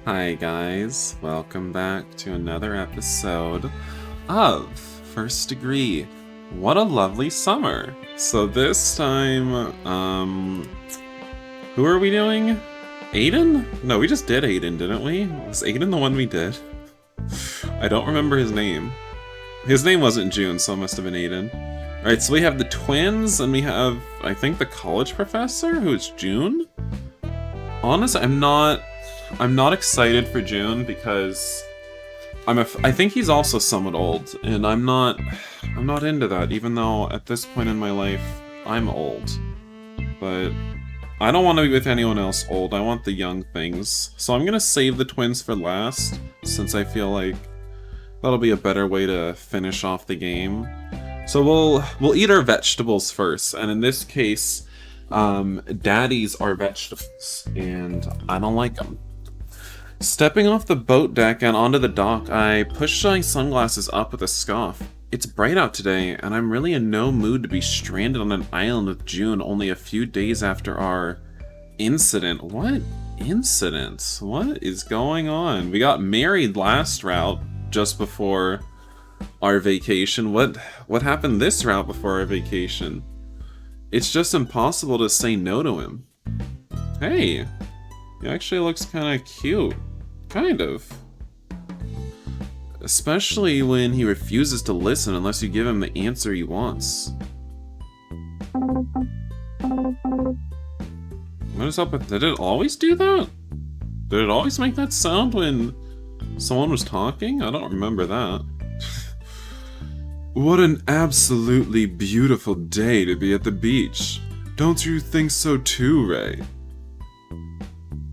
Hi guys, welcome back to another episode of First Degree. What a lovely summer. So this time, who are we doing? Aiden? No, we just did Aiden, didn't we? Was Aiden the one we did? I don't remember his name. His name wasn't June, so it must have been Aiden. Alright, so we have the twins, and we have, I think, the college professor, who's June? Honestly, I'm not excited for June because I think he's also somewhat old, and I'm not into that, even though at this point in my life I'm old. But I don't want to be with anyone else old. I want the young things. So I'm gonna save the twins for last, since I feel like that'll be a better way to finish off the game. So we'll eat our vegetables first, and in this case, daddies are vegetables, and I don't like them. Stepping off the boat deck and onto the dock, I pushed my sunglasses up with a scoff. It's bright out today, and I'm really in no mood to be stranded on an island with June only a few days after our incident. What incident? What is going on? We got married last route, just before our vacation. What happened this route before our vacation? It's just impossible to say no to him. Hey, he actually looks kind of cute. Kind of. Especially when he refuses to listen unless you give him the answer he wants. What is up with... Did it always do that? Did it always make that sound when someone was talking? I don't remember that. What an absolutely beautiful day to be at the beach. Don't you think so too, Ray?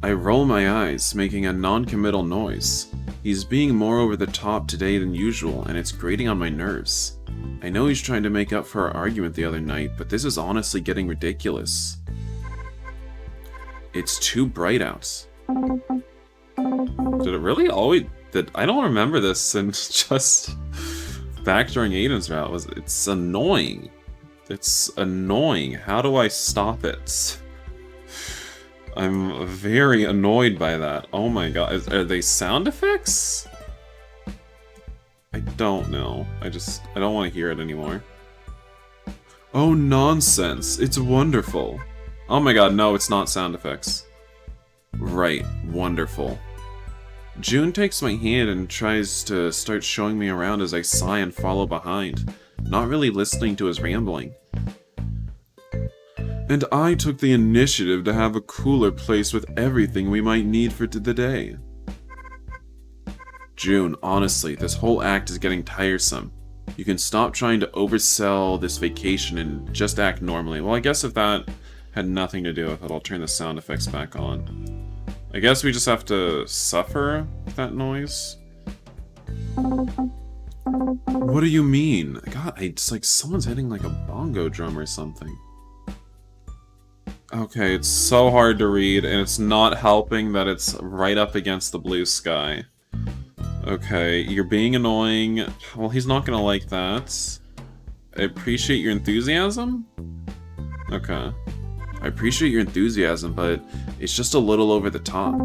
I roll my eyes, making a non-committal noise. He's being more over the top today than usual, and it's grating on my nerves. I know he's trying to make up for our argument the other night, but this is honestly getting ridiculous. It's too bright out. Did it really always... I don't remember this since just back during Aiden's route. It's annoying. It's annoying. How do I stop it? I'm very annoyed by that. Oh my god. Are they sound effects? I don't know. I don't want to hear it anymore. Oh, nonsense. It's wonderful. Oh my god, no, it's not sound effects. Right, wonderful. June takes my hand and tries to start showing me around as I sigh and follow behind, not really listening to his rambling. And I took the initiative to have a cooler place with everything we might need for the day. June, honestly, this whole act is getting tiresome. You can stop trying to oversell this vacation and just act normally. Well, I guess if that had nothing to do with it, I'll turn the sound effects back on. I guess we just have to suffer that noise. What do you mean? God, it's like someone's hitting like a bongo drum or something. Okay, it's so hard to read, and it's not helping that it's right up against the blue sky. Okay, you're being annoying. Well, he's not gonna like that. I appreciate your enthusiasm? Okay. I appreciate your enthusiasm, but it's just a little over the top.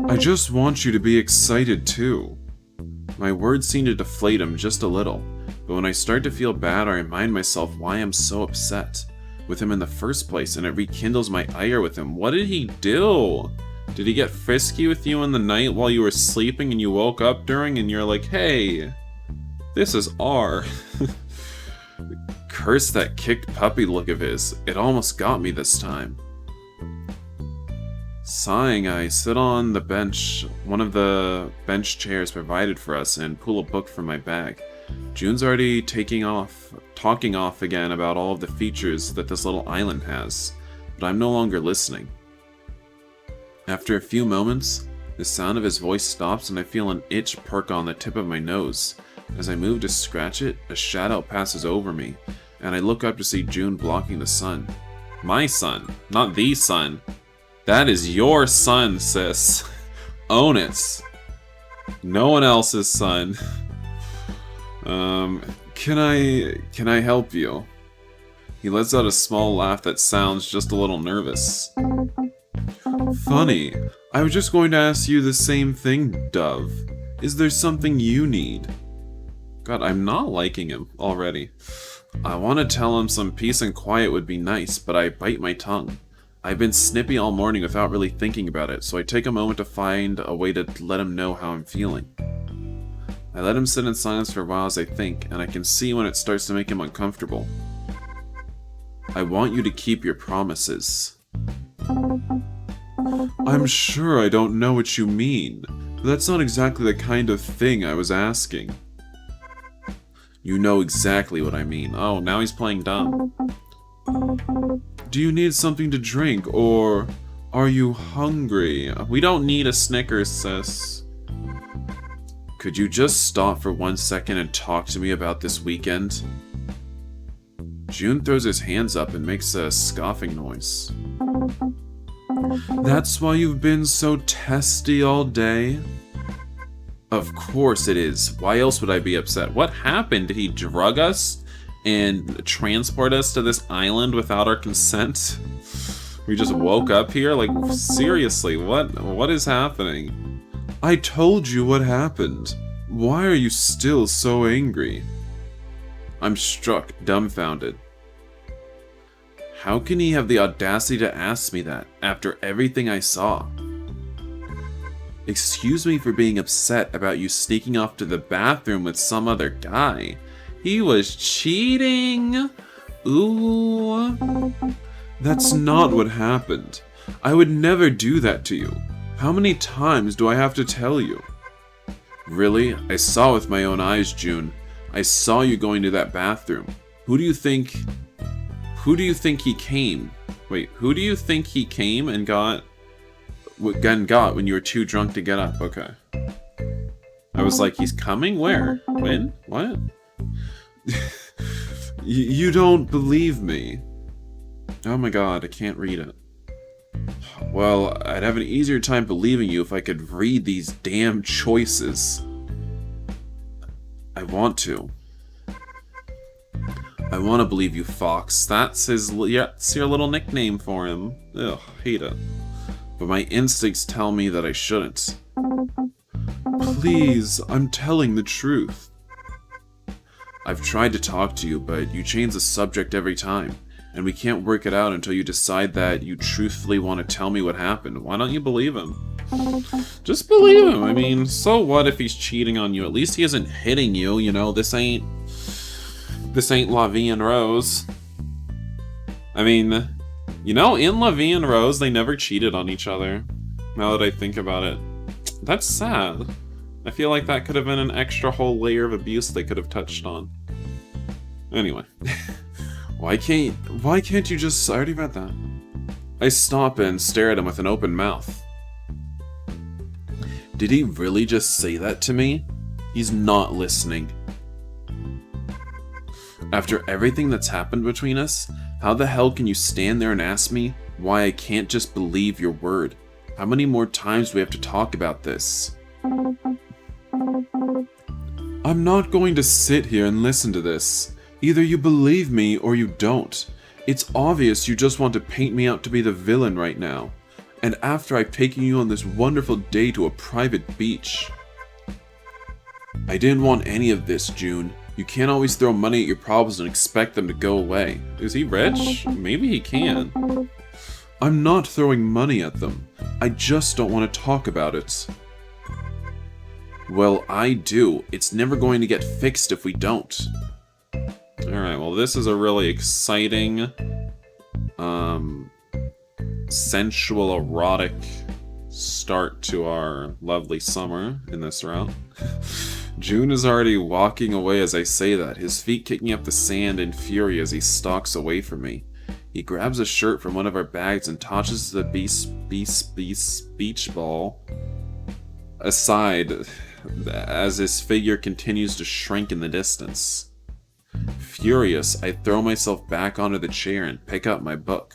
I just want you to be excited too. My words seem to deflate him just a little, but when I start to feel bad, I remind myself why I'm so upset with him in the first place, and it rekindles my ire with him. What did he do? Did he get frisky with you in the night while you were sleeping and you woke up during and you're like, hey, this is R. Curse that kicked puppy look of his. It almost got me this time. Sighing, I sit on the bench, one of the bench chairs provided for us, and pull a book from my bag. June's already talking off again about all of the features that this little island has, but I'm no longer listening. After a few moments, the sound of his voice stops and I feel an itch perk on the tip of my nose. As I move to scratch it, a shadow passes over me, and I look up to see June blocking the sun. My sun, not the sun. That is your sun, sis. Own it. No one else's sun. Can I help you? He lets out a small laugh that sounds just a little nervous. Funny. I was just going to ask you the same thing, Dove. Is there something you need? God, I'm not liking him already. I want to tell him some peace and quiet would be nice, but I bite my tongue. I've been snippy all morning without really thinking about it, so I take a moment to find a way to let him know how I'm feeling. I let him sit in silence for a while as I think, and I can see when it starts to make him uncomfortable. I want you to keep your promises. I'm sure I don't know what you mean, but that's not exactly the kind of thing I was asking. You know exactly what I mean. Oh, now he's playing dumb. Do you need something to drink, or are you hungry? We don't need a Snickers, sis. Could you just stop for 1 second and talk to me about this weekend? June throws his hands up and makes a scoffing noise. That's why you've been so testy all day? Of course it is. Why else would I be upset? What happened? Did he drug us and transport us to this island without our consent? We just woke up here? Like, seriously, what is happening? I told you what happened. Why are you still so angry? I'm struck, dumbfounded. How can he have the audacity to ask me that, after everything I saw? Excuse me for being upset about you sneaking off to the bathroom with some other guy. He was cheating! Ooh. That's not what happened. I would never do that to you. How many times do I have to tell you? Really? I saw with my own eyes, June. I saw you going to that bathroom. Who do you think he came? Wait, who do you think he came and got when you were too drunk to get up? Okay. I was like, he's coming? Where? When? What? You don't believe me. Oh my god, I can't read it. Well, I'd have an easier time believing you if I could read these damn choices. I want to. I want to believe you, Fox. That's your little nickname for him. Ugh, hate it. But my instincts tell me that I shouldn't. Please, I'm telling the truth. I've tried to talk to you, but you change the subject every time, and we can't work it out until you decide that you truthfully want to tell me what happened. Why don't you believe him? Just believe him. I mean, so what if he's cheating on you? At least he isn't hitting you, you know? This ain't La Vie en Rose. I mean, you know, in La Vie en Rose, they never cheated on each other. Now that I think about it. That's sad. I feel like that could have been an extra whole layer of abuse they could have touched on. Anyway. Why can't you just... I already read that. I stop and stare at him with an open mouth. Did he really just say that to me? He's not listening. After everything that's happened between us, how the hell can you stand there and ask me why I can't just believe your word? How many more times do we have to talk about this? I'm not going to sit here and listen to this. Either you believe me or you don't. It's obvious you just want to paint me out to be the villain right now. And after I've taken you on this wonderful day to a private beach. I didn't want any of this, June. You can't always throw money at your problems and expect them to go away. Is he rich? Maybe he can. I'm not throwing money at them. I just don't want to talk about it. Well, I do. It's never going to get fixed if we don't. Alright, well this is a really exciting, sensual, erotic start to our lovely summer in this route. June is already walking away as I say that, his feet kicking up the sand in fury as he stalks away from me. He grabs a shirt from one of our bags and tosses the beach ball aside as his figure continues to shrink in the distance. Furious, I throw myself back onto the chair and pick up my book.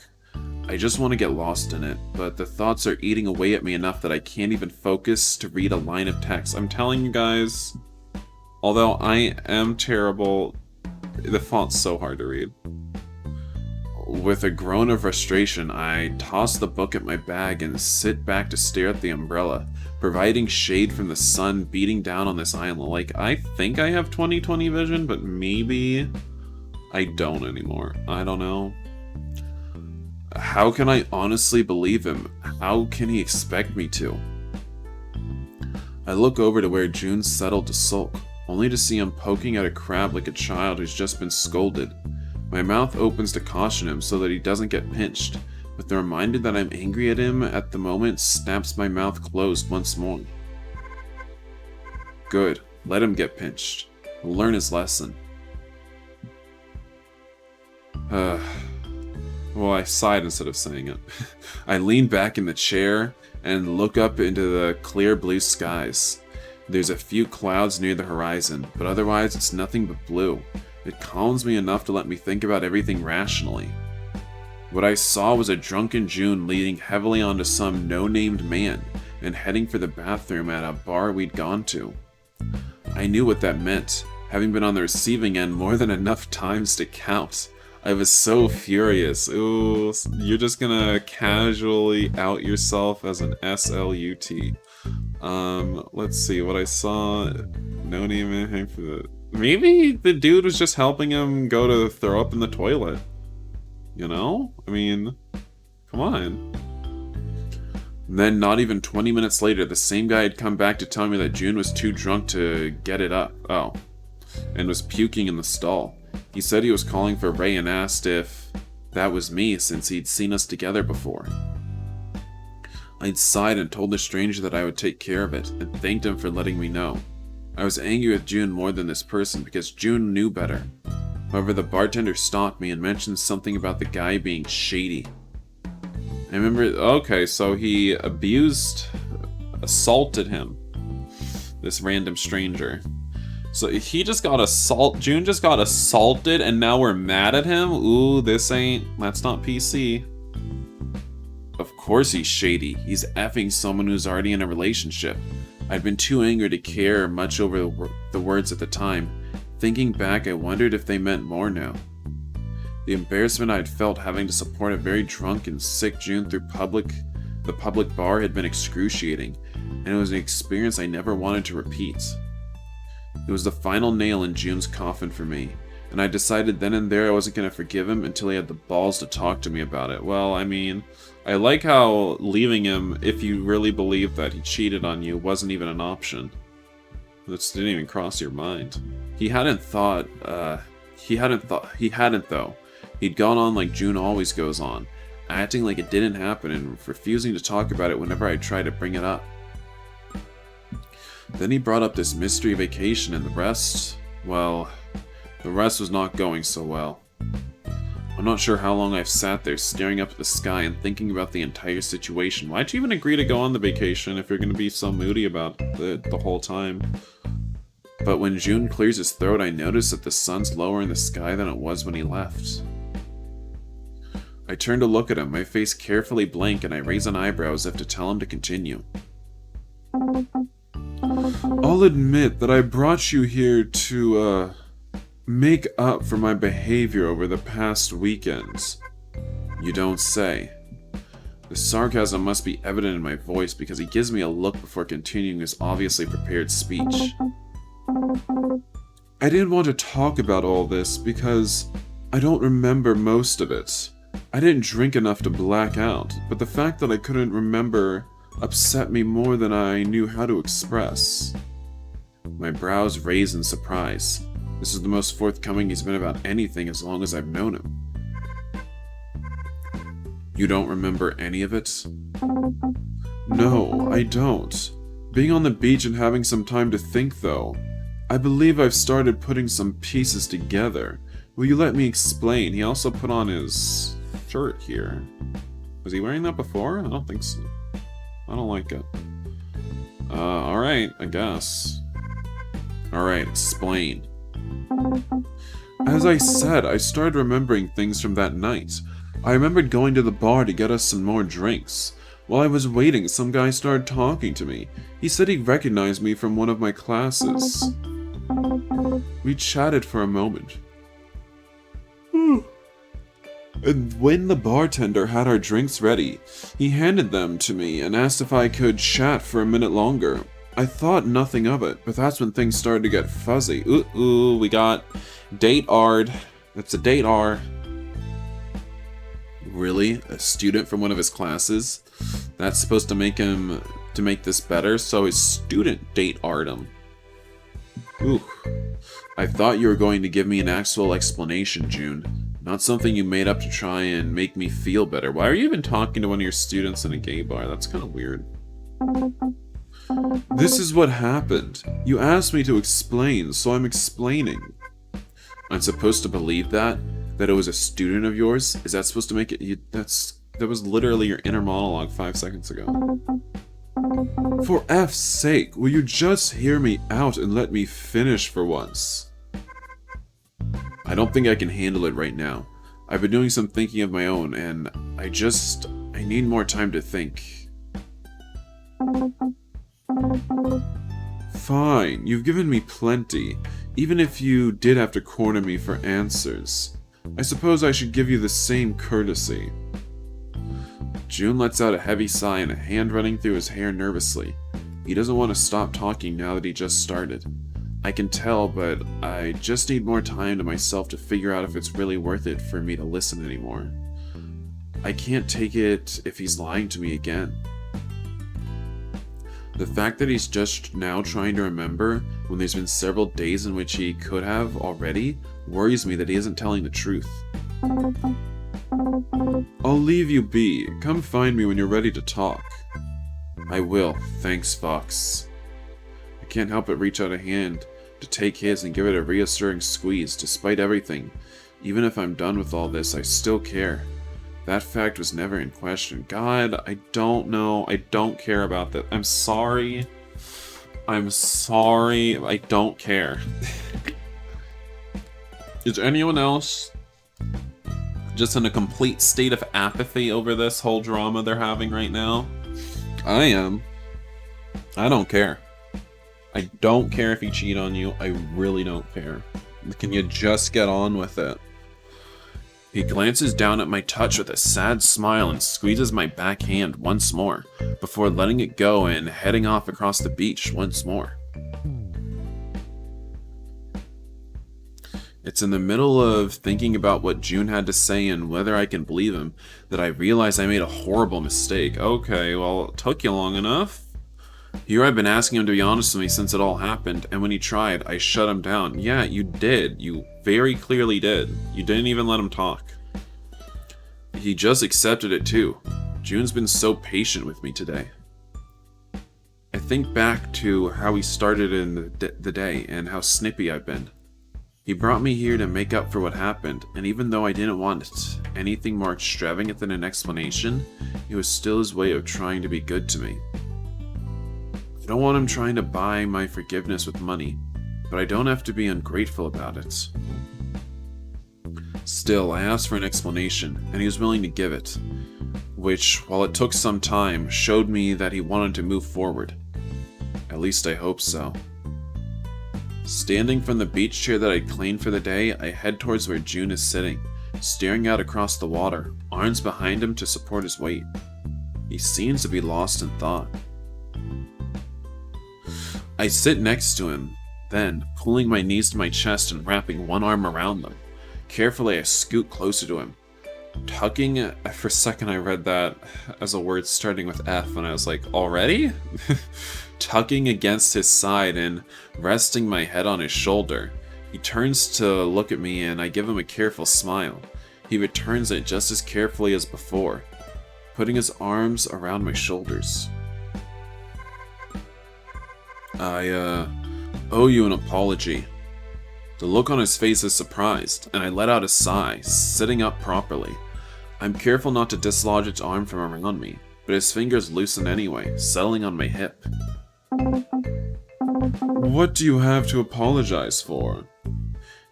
I just want to get lost in it, but the thoughts are eating away at me enough that I can't even focus to read a line of text. I'm telling you guys, although I am terrible, the font's so hard to read. With a groan of frustration, I toss the book at my bag and sit back to stare at the umbrella, providing shade from the sun beating down on this island. Like, I think I have 20/20 vision, but maybe I don't anymore. I don't know. How can I honestly believe him? How can he expect me to? I look over to where June settled to sulk, only to see him poking at a crab like a child who's just been scolded. My mouth opens to caution him so that he doesn't get pinched, but the reminder that I'm angry at him at the moment snaps my mouth closed once more. Good, let him get pinched. He'll learn his lesson. Well, I sighed instead of saying it. I lean back in the chair and look up into the clear blue skies. There's a few clouds near the horizon, but otherwise it's nothing but blue. It calms me enough to let me think about everything rationally. What I saw was a drunken June leaning heavily onto some no-named man and heading for the bathroom at a bar we'd gone to. I knew what that meant, having been on the receiving end more than enough times to count. I was so furious. Ooh, you're just gonna casually out yourself as an SLUT. Let's see, what I saw... No name anything for the... Maybe the dude was just helping him go to throw up in the toilet. You know? I mean, come on. And then, not even 20 minutes later, the same guy had come back to tell me that June was too drunk to get it up. Oh. And was puking in the stall. He said he was calling for Ray and asked if that was me since he'd seen us together before. I'd sighed and told the stranger that I would take care of it, and thanked him for letting me know. I was angry with June more than this person because June knew better. However, the bartender stopped me and mentioned something about the guy being shady. I remember, okay, so he assaulted him. This random stranger. So he just got June just got assaulted and now we're mad at him? Ooh, that's not PC. Of course he's shady. He's effing someone who's already in a relationship. I'd been too angry to care much over the words at the time. Thinking back, I wondered if they meant more now. The embarrassment I'd felt having to support a very drunk and sick June through the public bar had been excruciating, and it was an experience I never wanted to repeat. It was the final nail in June's coffin for me, and I decided then and there I wasn't going to forgive him until he had the balls to talk to me about it. Well, I mean, I like how leaving him, if you really believe that he cheated on you, wasn't even an option. That didn't even cross your mind. He hadn't though. He'd gone on like June always goes on, acting like it didn't happen and refusing to talk about it whenever I tried to bring it up. Then he brought up this mystery vacation and the rest was not going so well. I'm not sure how long I've sat there staring up at the sky and thinking about the entire situation. Why'd you even agree to go on the vacation if you're going to be so moody about it the whole time? But when June clears his throat, I notice that the sun's lower in the sky than it was when he left. I turn to look at him, my face carefully blank, and I raise an eyebrow as if to tell him to continue. I'll admit that I brought you here to, make up for my behavior over the past weekends. You don't say. The sarcasm must be evident in my voice because he gives me a look before continuing his obviously prepared speech. I didn't want to talk about all this because I don't remember most of it. I didn't drink enough to black out, but the fact that I couldn't remember upset me more than I knew how to express. My brows raise in surprise. This is the most forthcoming he's been about anything as long as I've known him. You don't remember any of it? No, I don't. Being on the beach and having some time to think, though. I believe I've started putting some pieces together. Will you let me explain? He also put on his shirt here. Was he wearing that before? I don't think so. I don't like it. Alright, I guess. Alright, explain. As I said, I started remembering things from that night. I remembered going to the bar to get us some more drinks. While I was waiting, some guy started talking to me. He said he recognized me from one of my classes. We chatted for a moment. And when the bartender had our drinks ready, he handed them to me and asked if I could chat for a minute longer. I thought nothing of it, but that's when things started to get fuzzy. Ooh, we got date Ard. That's a date R. Really? A student from one of his classes? That's supposed to make this better, so his student date Ard him. Ooh. I thought you were going to give me an actual explanation, June. Not something you made up to try and make me feel better. Why are you even talking to one of your students in a gay bar? That's kind of weird. This is what happened. You asked me to explain, so I'm explaining. I'm supposed to believe that? That it was a student of yours? Is that supposed to make it... That was literally your inner monologue 5 seconds ago. For F's sake, will you just hear me out and let me finish for once? I don't think I can handle it right now. I've been doing some thinking of my own, and I need more time to think. Fine, you've given me plenty, even if you did have to corner me for answers. I suppose I should give you the same courtesy. June lets out a heavy sigh and a hand running through his hair nervously. He doesn't want to stop talking now that he just started. I can tell, but I just need more time to myself to figure out if it's really worth it for me to listen anymore. I can't take it if he's lying to me again. The fact that he's just now trying to remember when there's been several days in which he could have already worries me that he isn't telling the truth. I'll leave you be. Come find me when you're ready to talk. I will. Thanks, Fox. I can't help but reach out a hand to take his and give it a reassuring squeeze. Despite everything, even if I'm done with all this, I still care. That fact was never in question. God, I don't know. I don't care about that. I'm sorry. I'm sorry. I don't care. Is anyone else just in a complete state of apathy over this whole drama they're having right now? I am. I don't care. I don't care if he cheat on you. I really don't care. Can you just get on with it? He glances down at my touch with a sad smile and squeezes my back hand once more, before letting it go and heading off across the beach once more. It's in the middle of thinking about what June had to say and whether I can believe him that I realize I made a horrible mistake. Okay, well, it took you long enough. Here I've been asking him to be honest with me since it all happened, and when he tried, I shut him down. Yeah, you did. You very clearly did. You didn't even let him talk. He just accepted it too. June's been so patient with me today. I think back to how we started in the day and how snippy I've been. He brought me here to make up for what happened, and even though I didn't want anything more extravagant than an explanation, it was still his way of trying to be good to me. I don't want him trying to buy my forgiveness with money, but I don't have to be ungrateful about it. Still, I asked for an explanation, and he was willing to give it, which, while it took some time, showed me that he wanted to move forward. At least I hope so. Standing from the beach chair that I'd cleaned for the day, I head towards where June is sitting, staring out across the water, arms behind him to support his weight. He seems to be lost in thought. I sit next to him, then, pulling my knees to my chest and wrapping one arm around them. Carefully, I scoot closer to him. Tucking, for a second I read that as a word starting with F, and I was like, already? Tucking against his side and resting my head on his shoulder. He turns to look at me and I give him a careful smile. He returns it just as carefully as before, putting his arms around my shoulders. I owe you an apology. The look on his face is surprised, and I let out a sigh, sitting up properly. I'm careful not to dislodge its arm from around me, but his fingers loosen anyway, settling on my hip. What do you have to apologize for?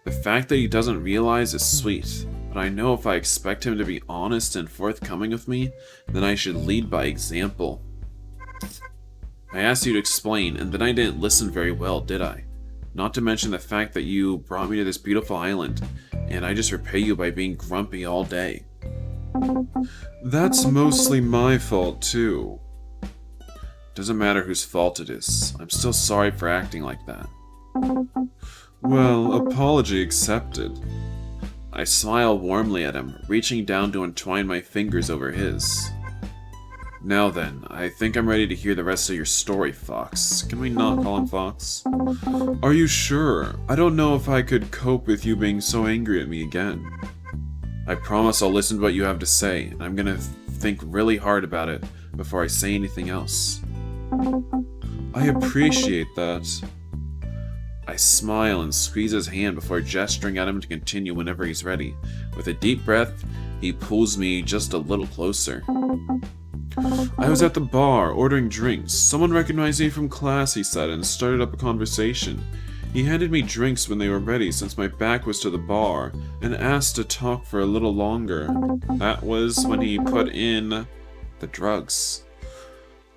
The fact that he doesn't realize is sweet, but I know if I expect him to be honest and forthcoming with me, then I should lead by example. I asked you to explain, and then I didn't listen very well, did I? Not to mention the fact that you brought me to this beautiful island, and I just repay you by being grumpy all day. That's mostly my fault, too. Doesn't matter whose fault it is. I'm still sorry for acting like that. Well, apology accepted. I smile warmly at him, reaching down to entwine my fingers over his. Now then, I think I'm ready to hear the rest of your story, Fox. Can we not call him Fox? Are you sure? I don't know if I could cope with you being so angry at me again. I promise I'll listen to what you have to say, and I'm gonna think really hard about it before I say anything else. I appreciate that. I smile and squeeze his hand before gesturing at him to continue whenever he's ready. With a deep breath, he pulls me just a little closer. I was at the bar, ordering drinks. Someone recognized me from class, he said, and started up a conversation. He handed me drinks when they were ready since my back was to the bar, and asked to talk for a little longer. That was when he put in the drugs.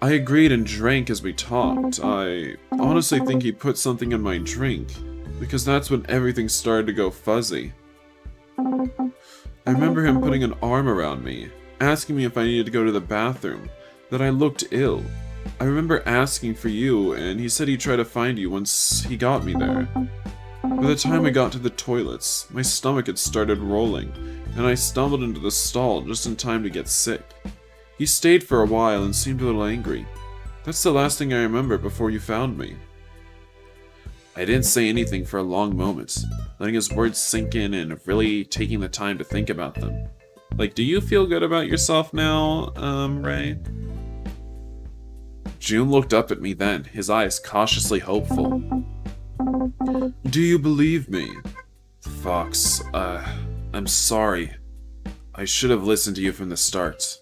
I agreed and drank as we talked. I honestly think he put something in my drink, because that's when everything started to go fuzzy. I remember him putting an arm around me, asking me if I needed to go to the bathroom, that I looked ill. I remember asking for you, and he said he'd try to find you once he got me there. By the time we got to the toilets, my stomach had started rolling, and I stumbled into the stall just in time to get sick. He stayed for a while and seemed a little angry. That's the last thing I remember before you found me. I didn't say anything for a long moment, letting his words sink in and really taking the time to think about them. Like, do you feel good about yourself now, Ray? June looked up at me then, his eyes cautiously hopeful. Do you believe me? Fox, I'm sorry. I should have listened to you from the start.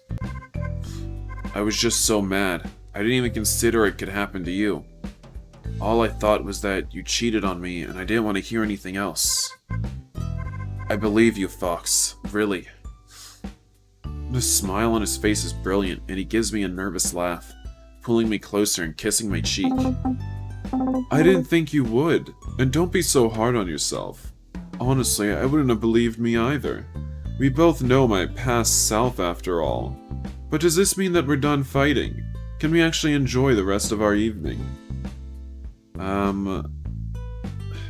I was just so mad. I didn't even consider it could happen to you. All I thought was that you cheated on me, and I didn't want to hear anything else. I believe you, Fox. Really. The smile on his face is brilliant, and he gives me a nervous laugh, pulling me closer and kissing my cheek. I didn't think you would, and don't be so hard on yourself. Honestly, I wouldn't have believed me either. We both know my past self after all. But does this mean that we're done fighting? Can we actually enjoy the rest of our evening?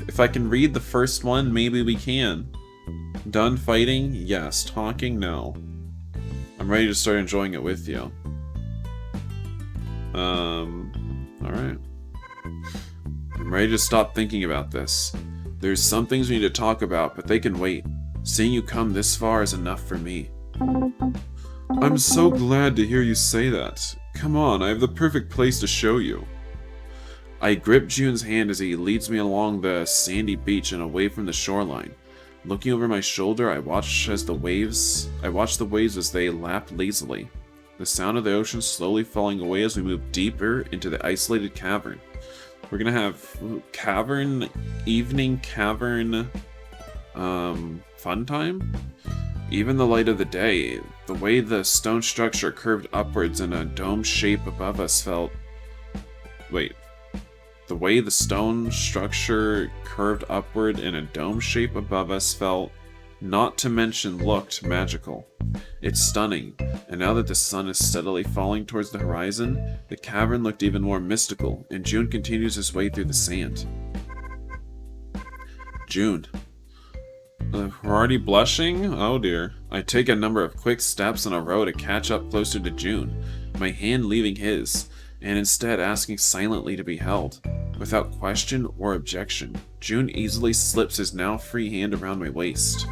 If I can read the first one, maybe we can. Done fighting? Yes. Talking? No. I'm ready to start enjoying it with you. Alright. I'm ready to stop thinking about this. There's some things we need to talk about, but they can wait. Seeing you come this far is enough for me. I'm so glad to hear you say that. Come on, I have the perfect place to show you. I grip June's hand as he leads me along the sandy beach and away from the shoreline. Looking over my shoulder, I watch the waves as they lap lazily. The sound of the ocean slowly falling away as we move deeper into the isolated cavern. We're gonna have evening cavern, fun time? Even the light of the day, the way the stone structure curved upwards in a dome shape above us felt... Wait. The way the stone structure curved upward in a dome shape above us felt, not to mention looked, magical. It's stunning, and now that the sun is steadily falling towards the horizon, the cavern looked even more mystical, and June continues his way through the sand. June. We're already blushing? Oh dear. I take a number of quick steps in a row to catch up closer to June, my hand leaving his, and instead asking silently to be held. Without question or objection, June easily slips his now free hand around my waist.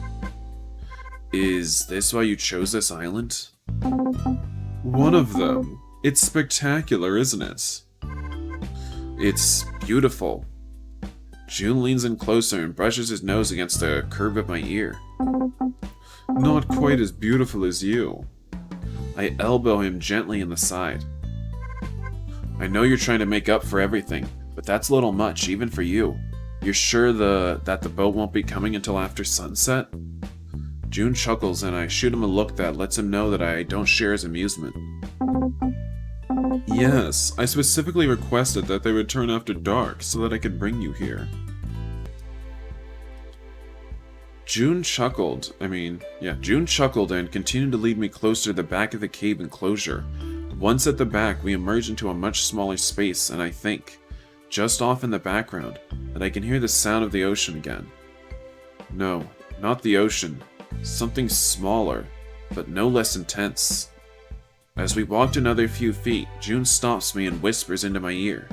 Is this why you chose this island? One of them. It's spectacular, isn't it? It's beautiful. June leans in closer and brushes his nose against the curve of my ear. Not quite as beautiful as you. I elbow him gently in the side. I know you're trying to make up for everything, but that's a little much, even for you. You're sure that the boat won't be coming until after sunset? June chuckles and I shoot him a look that lets him know that I don't share his amusement. Yes, I specifically requested that they return after dark so that I could bring you here. June chuckled and continued to lead me closer to the back of the cave enclosure. Once at the back, we emerged into a much smaller space, and I think, just off in the background, that I can hear the sound of the ocean again. No, not the ocean. Something smaller, but no less intense. As we walked another few feet, June stops me and whispers into my ear.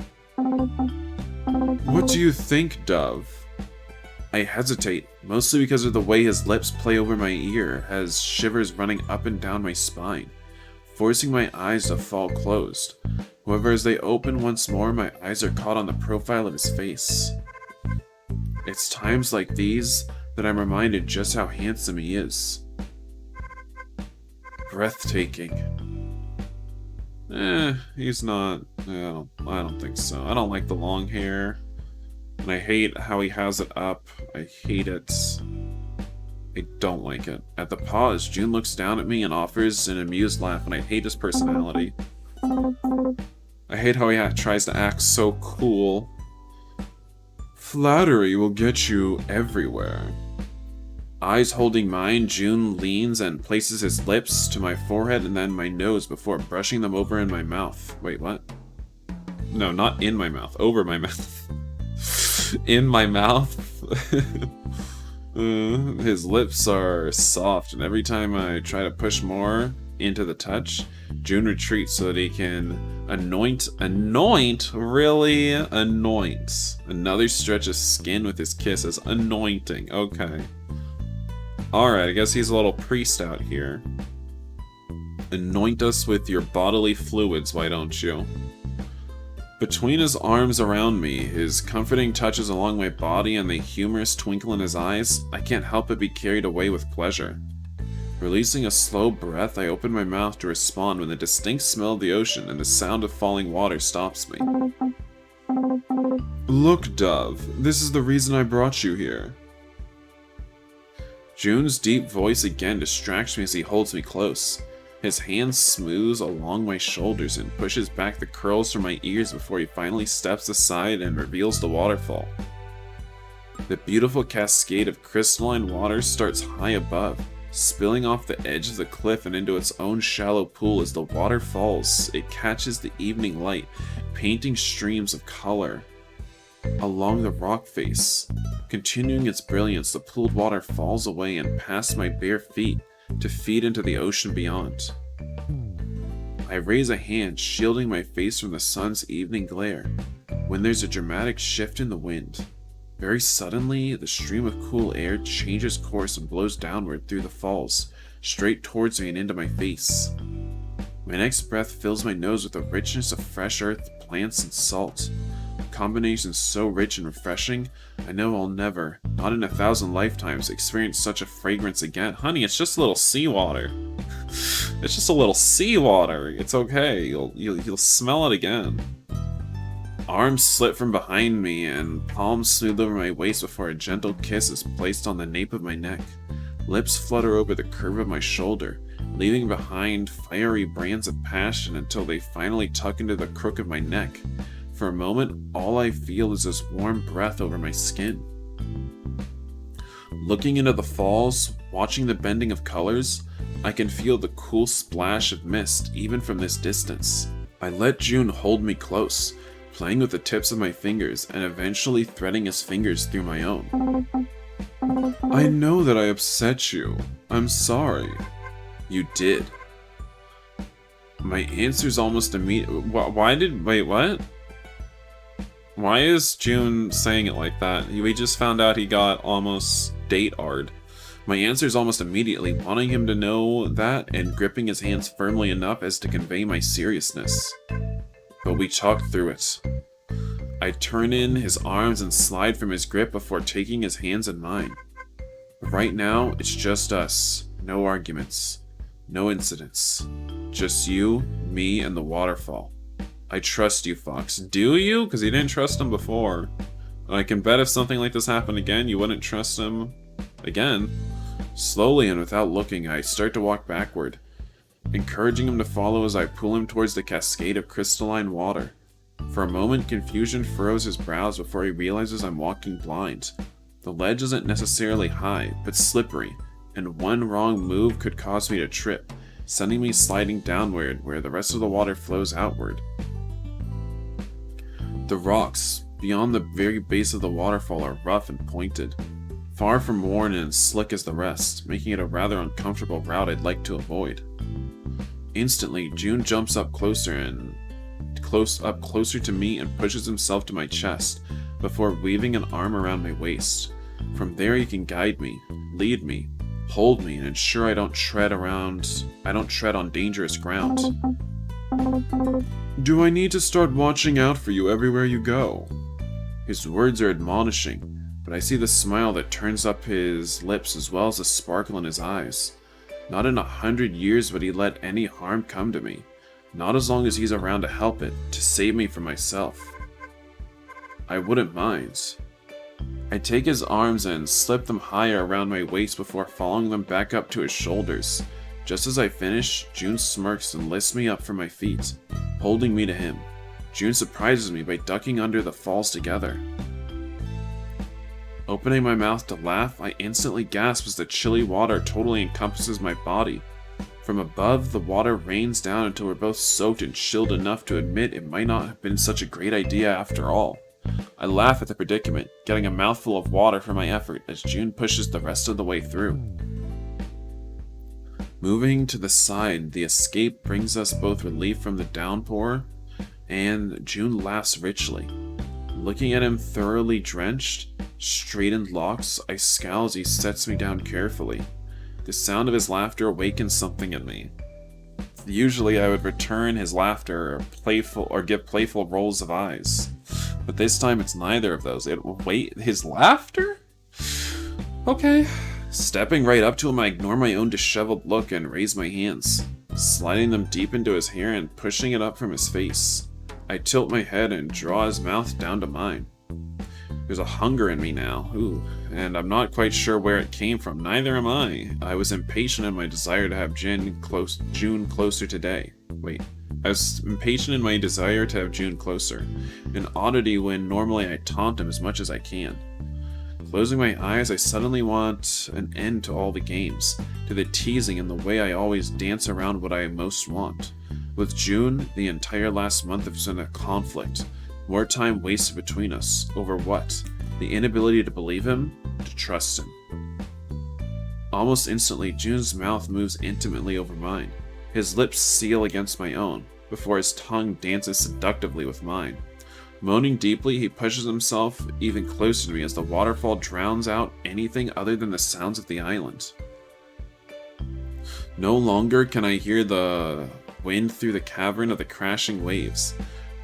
"What do you think, Dove?" I hesitate, mostly because of the way his lips play over my ear, has shivers running up and down my spine, forcing my eyes to fall closed. However, as they open once more, my eyes are caught on the profile of his face. It's times like these that I'm reminded just how handsome he is. Breathtaking. He's not. I don't think so. I don't like the long hair. And I hate how he has it up. I hate it. I don't like it. At the pause, June looks down at me and offers an amused laugh, and I hate his personality. I hate how he tries to act so cool. Flattery will get you everywhere. Eyes holding mine, June leans and places his lips to my forehead and then my nose before brushing them over in my mouth. Wait, what? No, not in my mouth. Over my mouth. In my mouth? His lips are soft, and every time I try to push more into the touch, June retreats so that he can anoint, really anoint another stretch of skin with his kisses. Anointing, okay. Alright, I guess he's a little priest out here. Anoint us with your bodily fluids, why don't you? Between his arms around me, his comforting touches along my body, and the humorous twinkle in his eyes, I can't help but be carried away with pleasure. Releasing a slow breath, I open my mouth to respond when the distinct smell of the ocean and the sound of falling water stops me. Look, Dove, this is the reason I brought you here. June's deep voice again distracts me as he holds me close. His hand smooths along my shoulders and pushes back the curls from my ears before he finally steps aside and reveals the waterfall. The beautiful cascade of crystalline water starts high above, spilling off the edge of the cliff and into its own shallow pool. As the water falls, it catches the evening light, painting streams of color along the rock face. Continuing its brilliance, the pooled water falls away and past my bare feet to feed into the ocean beyond. I raise a hand, shielding my face from the sun's evening glare, when there's a dramatic shift in the wind. Very suddenly, the stream of cool air changes course and blows downward through the falls, straight towards me and into my face. My next breath fills my nose with the richness of fresh earth, plants, and salt. A combination so rich and refreshing, I know I'll never, not in 1,000 lifetimes, experience such a fragrance again. Honey, it's just a little seawater. It's just a little seawater. It's okay. You'll smell it again. Arms slip from behind me and palms smooth over my waist before a gentle kiss is placed on the nape of my neck. Lips flutter over the curve of my shoulder, leaving behind fiery brands of passion until they finally tuck into the crook of my neck. For a moment, all I feel is this warm breath over my skin. Looking into the falls, watching the bending of colors, I can feel the cool splash of mist even from this distance. I let June hold me close, playing with the tips of my fingers and eventually threading his fingers through my own. I know that I upset you. I'm sorry. You did. My answer's almost immediate. Wait, what? Why is June saying it like that? We just found out he got almost date-ard. My answer's almost immediately, wanting him to know that and gripping his hands firmly enough as to convey my seriousness. But we talked through it. I turn in his arms and slide from his grip before taking his hands in mine. Right now, it's just us. No arguments. No incidents. Just you, me, and the waterfall. I trust you, Fox. Do you? Because you didn't trust him before. I can bet if something like this happened again, you wouldn't trust him again. Slowly and without looking, I start to walk backward, encouraging him to follow as I pull him towards the cascade of crystalline water. For a moment, confusion furrows his brows before he realizes I'm walking blind. The ledge isn't necessarily high, but slippery, and one wrong move could cause me to trip, sending me sliding downward where the rest of the water flows outward. The rocks, beyond the very base of the waterfall, are rough and pointed, far from worn and slick as the rest, making it a rather uncomfortable route I'd like to avoid. Instantly, June jumps up closer to me and pushes himself to my chest, before weaving an arm around my waist. From there he can guide me, lead me, hold me, and ensure I don't tread on dangerous ground. Do I need to start watching out for you everywhere you go? His words are admonishing, but I see the smile that turns up his lips as well as the sparkle in his eyes. Not in 100 years would he let any harm come to me. Not as long as he's around to help it, to save me from myself. I wouldn't mind. I take his arms and slip them higher around my waist before following them back up to his shoulders. Just as I finish, June smirks and lifts me up from my feet, holding me to him. June surprises me by ducking under the falls together. Opening my mouth to laugh, I instantly gasp as the chilly water totally encompasses my body. From above, the water rains down until we're both soaked and chilled enough to admit it might not have been such a great idea after all. I laugh at the predicament, getting a mouthful of water for my effort as June pushes the rest of the way through. Moving to the side, the escape brings us both relief from the downpour, and June laughs richly. Looking at him thoroughly drenched, straightened locks, I scowl as he sets me down carefully. The sound of his laughter awakens something in me. Usually I would return his laughter or give playful rolls of eyes. But this time it's neither of those. His laughter? Okay. Stepping right up to him, I ignore my own disheveled look and raise my hands, sliding them deep into his hair and pushing it up from his face. I tilt my head and draw his mouth down to mine. There's a hunger in me now, and I'm not quite sure where it came from. Neither am I. I was impatient in my desire to have June closer today. I was impatient in my desire to have June closer. An oddity when normally I taunt him as much as I can. Closing my eyes, I suddenly want an end to all the games, to the teasing and the way I always dance around what I most want. With June, the entire last month has been a conflict. More time wasted between us. Over what? The inability to believe him? To trust him. Almost instantly, June's mouth moves intimately over mine. His lips seal against my own, before his tongue dances seductively with mine. Moaning deeply, he pushes himself even closer to me as the waterfall drowns out anything other than the sounds of the island. No longer can I hear the wind through the cavern of the crashing waves.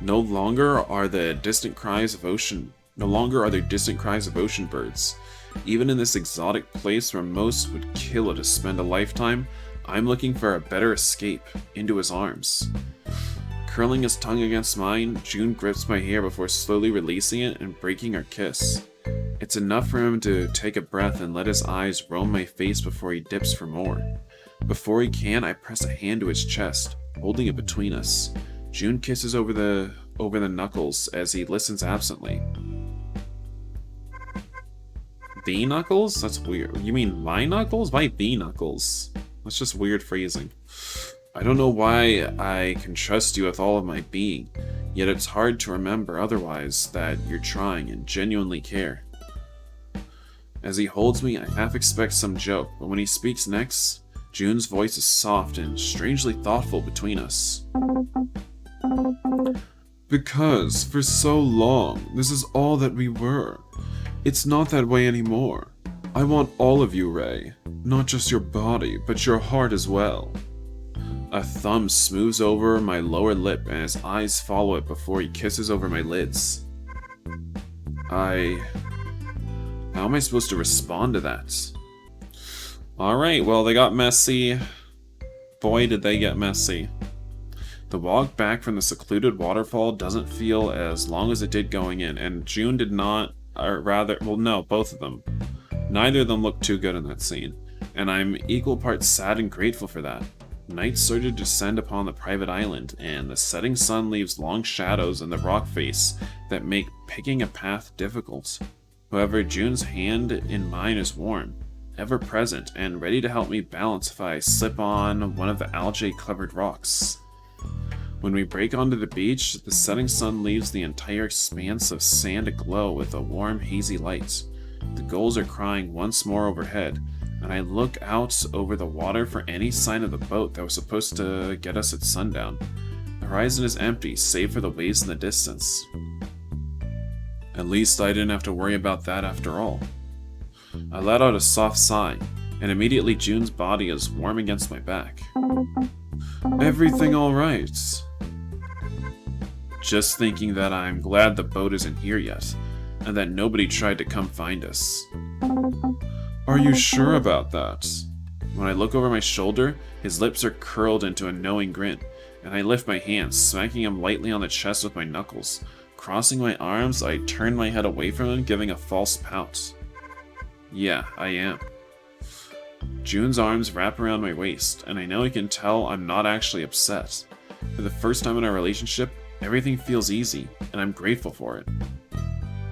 No longer are there distant cries of ocean birds. Even in this exotic place where most would kill to spend a lifetime, I'm looking for a better escape, into his arms. Curling his tongue against mine, June grips my hair before slowly releasing it and breaking our kiss. It's enough for him to take a breath and let his eyes roam my face before he dips for more. Before he can, I press a hand to his chest, holding it between us. June kisses over the knuckles as he listens absently. The knuckles? That's weird. You mean my knuckles? Why the knuckles? That's just weird phrasing. I don't know why I can trust you with all of my being, yet it's hard to remember otherwise that you're trying and genuinely care. As he holds me, I half expect some joke, but when he speaks next, June's voice is soft and strangely thoughtful between us. Because, for so long, this is all that we were. It's not that way anymore. I want all of you, Ray. Not just your body, but your heart as well. A thumb smooths over my lower lip and his eyes follow it before he kisses over my lids. How am I supposed to respond to that? Alright, well, they got messy. Boy, did they get messy. The walk back from the secluded waterfall doesn't feel as long as it did going in, and June did not, or rather, well, no, both of them. Neither of them looked too good in that scene, and I'm equal parts sad and grateful for that. Night started to descend upon the private island, and the setting sun leaves long shadows in the rock face that make picking a path difficult. However, June's hand in mine is warm, ever present, and ready to help me balance if I slip on one of the algae-covered rocks. When we break onto the beach, the setting sun leaves the entire expanse of sand aglow with a warm, hazy light. The gulls are crying once more overhead, and I look out over the water for any sign of the boat that was supposed to get us at sundown. The horizon is empty, save for the waves in the distance. At least I didn't have to worry about that after all. I let out a soft sigh, and immediately June's body is warm against my back. Everything alright? Just thinking that I'm glad the boat isn't here yet, and that nobody tried to come find us. Are you sure about that? When I look over my shoulder, his lips are curled into a knowing grin, and I lift my hand, smacking him lightly on the chest with my knuckles. Crossing my arms, I turn my head away from him, giving a false pout. Yeah, I am. June's arms wrap around my waist, and I know he can tell I'm not actually upset. For the first time in our relationship, everything feels easy, and I'm grateful for it.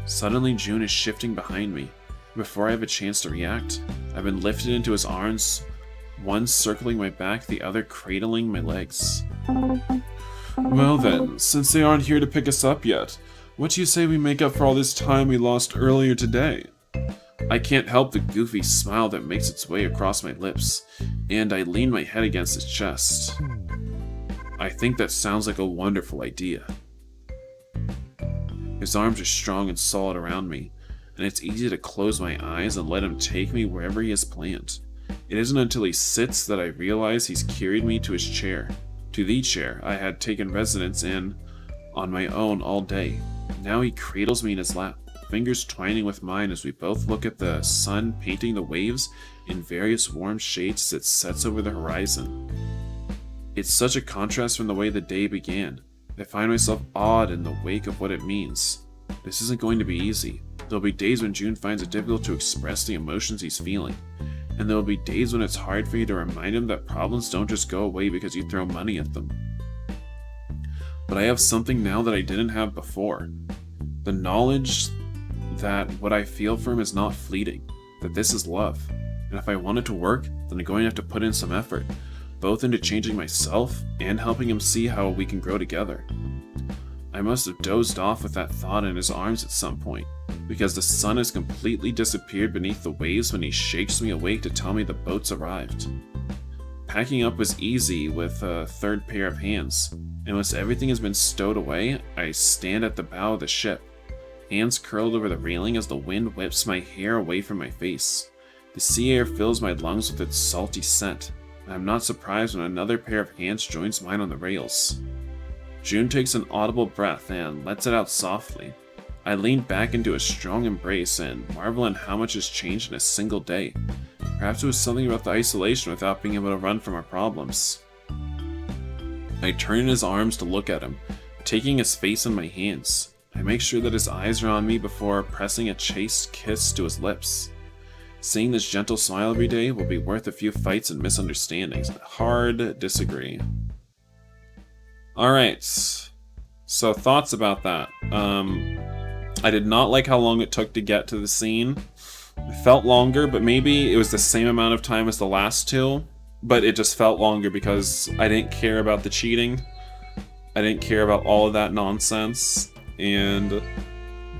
Suddenly, June is shifting behind me. Before I have a chance to react, I've been lifted into his arms, one circling my back, the other cradling my legs. Well then, since they aren't here to pick us up yet, what do you say we make up for all this time we lost earlier today? I can't help the goofy smile that makes its way across my lips, and I lean my head against his chest. I think that sounds like a wonderful idea. His arms are strong and solid around me, and it's easy to close my eyes and let him take me wherever he has planned. It isn't until he sits that I realize he's carried me to his chair, to the chair I had taken residence in on my own all day. Now he cradles me in his lap, fingers twining with mine as we both look at the sun painting the waves in various warm shades as it sets over the horizon. It's such a contrast from the way the day began. I find myself awed in the wake of what it means. This isn't going to be easy. There'll be days when June finds it difficult to express the emotions he's feeling. And there'll be days when it's hard for you to remind him that problems don't just go away because you throw money at them. But I have something now that I didn't have before. The knowledge that what I feel for him is not fleeting, that this is love. And if I want it to work, then I'm going to have to put in some effort, both into changing myself and helping him see how we can grow together. I must have dozed off with that thought in his arms at some point, because the sun has completely disappeared beneath the waves when he shakes me awake to tell me the boat's arrived. Packing up was easy with a third pair of hands, and once everything has been stowed away, I stand at the bow of the ship, hands curled over the railing as the wind whips my hair away from my face. The sea air fills my lungs with its salty scent, and I'm not surprised when another pair of hands joins mine on the rails. June takes an audible breath and lets it out softly. I lean back into a strong embrace and marvel at how much has changed in a single day. Perhaps it was something about the isolation without being able to run from our problems. I turn in his arms to look at him, taking his face in my hands. I make sure that his eyes are on me before pressing a chaste kiss to his lips. Seeing this gentle smile every day will be worth a few fights and misunderstandings. Hard disagree. Alright, so thoughts about that. I did not like how long it took to get to the scene. It felt longer, but maybe it was the same amount of time as the last two, but it just felt longer because I didn't care about the cheating. I didn't care about all of that nonsense, and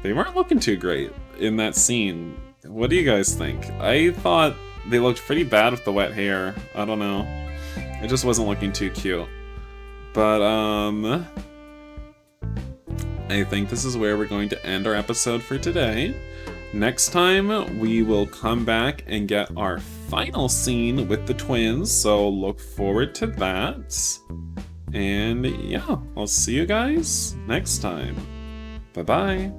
they weren't looking too great in that scene. What do you guys think? I thought they looked pretty bad with the wet hair. I don't know. It just wasn't looking too cute. But, I think this is where we're going to end our episode for today. Next time, we will come back and get our final scene with the twins, so look forward to that. And yeah, I'll see you guys next time. Bye-bye.